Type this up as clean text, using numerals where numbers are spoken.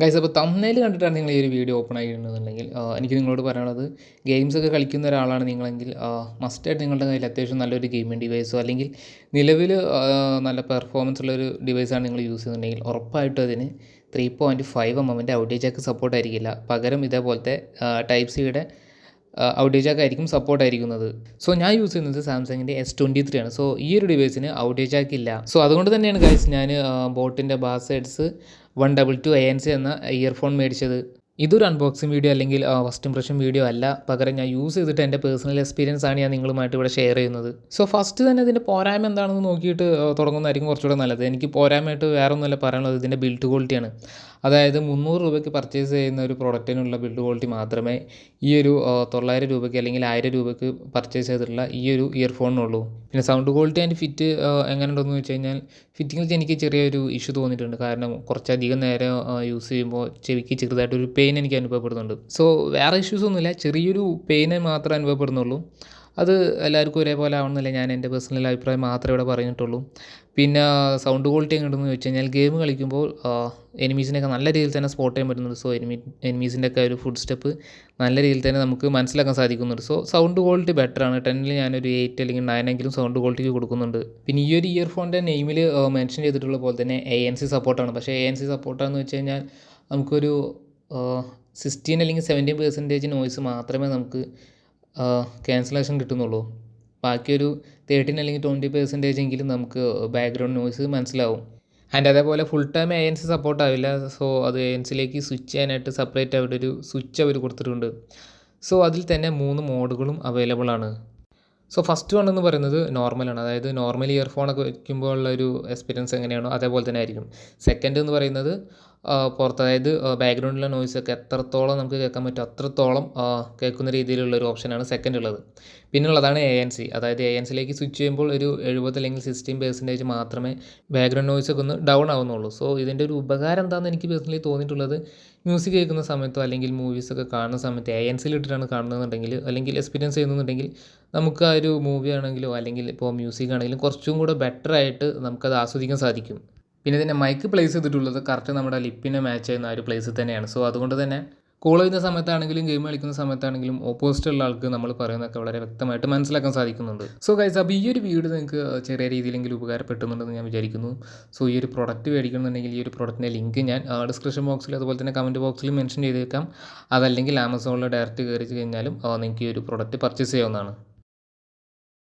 Guys അപ്പോൾ thumbnail കണ്ടിട്ടാണ് നിങ്ങൾ ഈ ഒരു വീഡിയോ ഓപ്പൺ ആയിരുന്നുണ്ടെങ്കിൽ എനിക്ക് നിങ്ങളോട് പറയാനുള്ളത് ഗെയിംസൊക്കെ കളിക്കുന്ന ഒരാളാണ് നിങ്ങളെങ്കിൽ മസ്റ്റായിട്ട് നിങ്ങളുടെ കയ്യിൽ അത്യാവശ്യം നല്ലൊരു ഗെയിമിംഗ് ഡിവൈസോ അല്ലെങ്കിൽ നിലവിൽ നല്ല പെർഫോമൻസ് ഉള്ളൊരു ഡിവൈസാണ് നിങ്ങൾ യൂസ് ചെയ്യുന്നുണ്ടെങ്കിൽ ഉറപ്പായിട്ടും അതിന് 3.5 mm ഔട്ടേജ് ജാക്ക് സപ്പോർട്ട് ആയിരിക്കില്ല. പകരം ഇതേപോലത്തെ ടൈപ്പ് സിയുടെ ഔട്ടേജ് ജാക്ക് ആയിരിക്കും സപ്പോർട്ട് ആയിരിക്കുന്നത്. സോ ഞാൻ യൂസ് ചെയ്യുന്നത് സാംസങ്ങിൻ്റെ S23 ആണ്. സോ ഈ ഒരു ഡിവൈസിന് ഔട്ടേജ് ജാക്ക് ഇല്ല. സോ അതുകൊണ്ട് തന്നെയാണ് ഗൈസ് ഞാൻ ബോട്ടിൻ്റെ ബാസെഡ്സ് 122 ANC എന്ന ഇയർഫോൺ മേടിച്ചത്. ഇതൊരു അൺബോക്സിങ് വീഡിയോ അല്ലെങ്കിൽ ഫസ്റ്റ് ഇംപ്രഷൻ വീഡിയോ അല്ല. പകരം ഞാൻ യൂസ് ചെയ്തിട്ട് എൻ്റെ പേഴ്സണൽ എക്സ്പീരിയൻസ് ആണ് ഞാൻ നിങ്ങളുമായിട്ട് ഇവിടെ ഷെയർ ചെയ്യുന്നത്. സോ ഫസ്റ്റ് തന്നെ ഇതിൻ്റെ പോരായ്മ എന്താണെന്ന് നോക്കിയിട്ട് തുടങ്ങുന്നതായിരിക്കും കുറച്ചുകൂടെ നല്ലത്. എനിക്ക് പോരായ്മയായിട്ട് വേറെ ഒന്നുമല്ല പറയാനുള്ളത്, ഇതിൻ്റെ ബിൽഡ് ക്വാളിറ്റിയാണ്. അതായത് 300 രൂപയ്ക്ക് പർച്ചേസ് ചെയ്യുന്ന ഒരു പ്രൊഡക്റ്റിനുള്ള ബിൽഡ് ക്വാളിറ്റി മാത്രമേ ഈ ഒരു 900 രൂപയ്ക്ക് അല്ലെങ്കിൽ 1000 രൂപയ്ക്ക് പർച്ചേസ് ചെയ്തിട്ടുള്ള ഈ ഒരു ഇയർഫോണിനുള്ളൂ. പിന്നെ സൗണ്ട് ക്വാളിറ്റി ആൻഡ് ഫിറ്റ് എങ്ങനെ ഉണ്ടെന്ന് വെച്ച് കഴിഞ്ഞാൽ ഫിറ്റിങ്ങിൽ എനിക്ക് ചെറിയൊരു ഇഷ്യൂ തോന്നിയിട്ടുണ്ട്. കാരണം കുറച്ചധികം നേരം യൂസ് ചെയ്യുമ്പോൾ ചെവിക്ക് ചെറുതായിട്ടൊരു പെയിൻ എനിക്ക് അനുഭവപ്പെടുന്നുണ്ട്. സോ വേറെ ഇഷ്യൂസ് ഒന്നുമില്ല, ചെറിയൊരു പെയിനെ മാത്രമേ അനുഭവപ്പെടുന്നുള്ളൂ. അത് എല്ലാവർക്കും ഒരേപോലെ ആവണമെന്നില്ല, ഞാൻ എൻ്റെ പേഴ്സണൽ അഭിപ്രായം മാത്രമേ ഇവിടെ പറഞ്ഞിട്ടുള്ളൂ. പിന്നെ സൗണ്ട് ക്വാളിറ്റി എങ്ങനെയുണ്ടെന്ന് വെച്ച് കഴിഞ്ഞാൽ ഗെയിം കളിക്കുമ്പോൾ എനിമീസിനെയൊക്കെ നല്ല രീതിയിൽ തന്നെ സ്പോട്ട് ചെയ്യാൻ പറ്റുന്നുണ്ട്. സോ എനിമീസിൻ്റെ ഒക്കെ ഒരു ഫുഡ് സ്റ്റെപ്പ് നല്ല രീതിയിൽ തന്നെ നമുക്ക് മനസ്സിലാക്കാൻ സാധിക്കുന്നുണ്ട്. സോ സൗണ്ട് ക്വാളിറ്റി ബെറ്ററാണ്. 10ൽ ഞാനൊരു 8 അല്ലെങ്കിൽ 9 എങ്കിലും സൗണ്ട് ക്വാളിറ്റിക്ക് കൊടുക്കുന്നുണ്ട്. പിന്നെ ഈ ഒരു ഇയർഫോണിൻ്റെ നെയിമിൽ മെൻഷൻ ചെയ്തിട്ടുള്ള പോലെ തന്നെ ANC സപ്പോർട്ടാണ്. പക്ഷേ ANC സപ്പോർട്ടാണെന്ന് വെച്ച് കഴിഞ്ഞാൽ നമുക്കൊരു 16 അല്ലെങ്കിൽ 17% നോയ്സ് മാത്രമേ നമുക്ക് ക്യാൻസലേഷൻ കിട്ടുന്നുള്ളൂ. ബാക്കിയൊരു 13 അല്ലെങ്കിൽ 20% എങ്കിലും നമുക്ക് ബാക്ക്ഗ്രൗണ്ട് നോയ്സ് മനസ്സിലാവും. ആൻഡ് അതേപോലെ ഫുൾ ടൈം ANC സപ്പോർട്ടാവില്ല. സോ അത് ANCയിലേക്ക് സ്വിച്ച് ചെയ്യാനായിട്ട് സെപ്പറേറ്റ് അവിടെ ഒരു സ്വിച്ച് അവർ കൊടുത്തിട്ടുണ്ട്. സോ അതിൽ തന്നെ 3 മോഡുകളും അവൈലബിൾ ആണ്. സോ ഫസ്റ്റ് വൺ എന്ന് പറയുന്നത് നോർമലാണ്. അതായത് നോർമൽ ഇയർഫോണൊക്കെ വയ്ക്കുമ്പോൾ ഉള്ള ഒരു എക്സ്പീരിയൻസ് എങ്ങനെയാണോ അതേപോലെ തന്നെ ആയിരിക്കും. സെക്കൻഡ് എന്ന് പറയുന്നത് പുറത്ത്, അതായത് ബാക്ക്ഗ്രൗണ്ടിലെ നോയ്സൊക്കെ എത്രത്തോളം നമുക്ക് കേൾക്കാൻ പറ്റും അത്രത്തോളം കേൾക്കുന്ന രീതിയിലുള്ള ഒരു ഓപ്ഷനാണ് സെക്കൻഡ് ഉള്ളത്. പിന്നുള്ളതാണ് ANC. അതായത് ANCയിലേക്ക് സ്വിച്ച് ചെയ്യുമ്പോൾ ഒരു 70 അല്ലെങ്കിൽ 16% മാത്രമേ ബാക്ക്ഗ്രൗണ്ട് നോയ്സൊക്കെ ഒന്ന് ഡൗൺ ആവുന്നുള്ളൂ. സോ ഇതിൻ്റെ ഒരു ഉപകാരം എന്താണെന്ന് എനിക്ക് പേഴ്സണലി തോന്നിയിട്ടുള്ളത്, മ്യൂസിക് കേൾക്കുന്ന സമയത്തോ അല്ലെങ്കിൽ മൂവീസൊക്കെ കാണുന്ന സമയത്ത് ANCയിൽ ഇട്ടിട്ടാണ് കാണുന്നതെന്നുണ്ടെങ്കിൽ അല്ലെങ്കിൽ എക്സ്പീരിയൻസ് ചെയ്യുന്നുണ്ടെങ്കിൽ നമുക്ക് ആ ഒരു മൂവി ആണെങ്കിലോ അല്ലെങ്കിൽ ഇപ്പോൾ മ്യൂസിക് ആണെങ്കിലും കുറച്ചും കൂടെ ബെറ്ററായിട്ട് നമുക്കത് ആസ്വദിക്കാൻ സാധിക്കും. പിന്നെ ഇതിൻ്റെ മൈക്ക് പ്ലേസ് ചെയ്തിട്ടുള്ളത് കറക്റ്റ് നമ്മുടെ ലിപ്പിനെ മാച്ച് ചെയ്യുന്ന ആ ഒരു പ്ലേസിൽ തന്നെയാണ്. സോ അതുകൊണ്ട് തന്നെ കോൾ ചെയ്യുന്ന സമയത്താണെങ്കിലും ഗെയിം കളിക്കുന്ന സമയത്താണെങ്കിലും ഓപ്പോസിറ്റുള്ള ആൾക്ക് നമ്മൾ പറയുന്നതൊക്കെ വളരെ വ്യക്തമായിട്ട് മനസ്സിലാക്കാൻ സാധിക്കുന്നുണ്ട്. സോ ഗൈസ്, അപ്പോൾ ഈ ഒരു വീഡിയോ നിങ്ങൾക്ക് ചെറിയ രീതിയിലെങ്കിലും ഉപകാരപ്പെട്ടുന്നുണ്ടെന്ന് ഞാൻ വിചാരിക്കുന്നു. സോ ഈ ഒരു പ്രൊഡക്റ്റ് മേടിക്കണമെന്നുണ്ടെങ്കിൽ ഈ ഒരു പ്രൊഡക്റ്റിൻ്റെ ലിങ്ക് ഞാൻ ഡിസ്ക്രിപ്ഷൻ ബോക്സിൽ അതുപോലെ തന്നെ കമൻറ്റ് ബോക്സിൽ മെൻഷൻ ചെയ്തേക്കാം. അതല്ലെങ്കിൽ ആമസോണിൽ ഡയറക്റ്റ് കയറി കഴിഞ്ഞാലും നിങ്ങൾക്ക് ഈ ഒരു പ്രൊഡക്റ്റ് പർച്ചേസ് ചെയ്യാവുന്നതാണ്.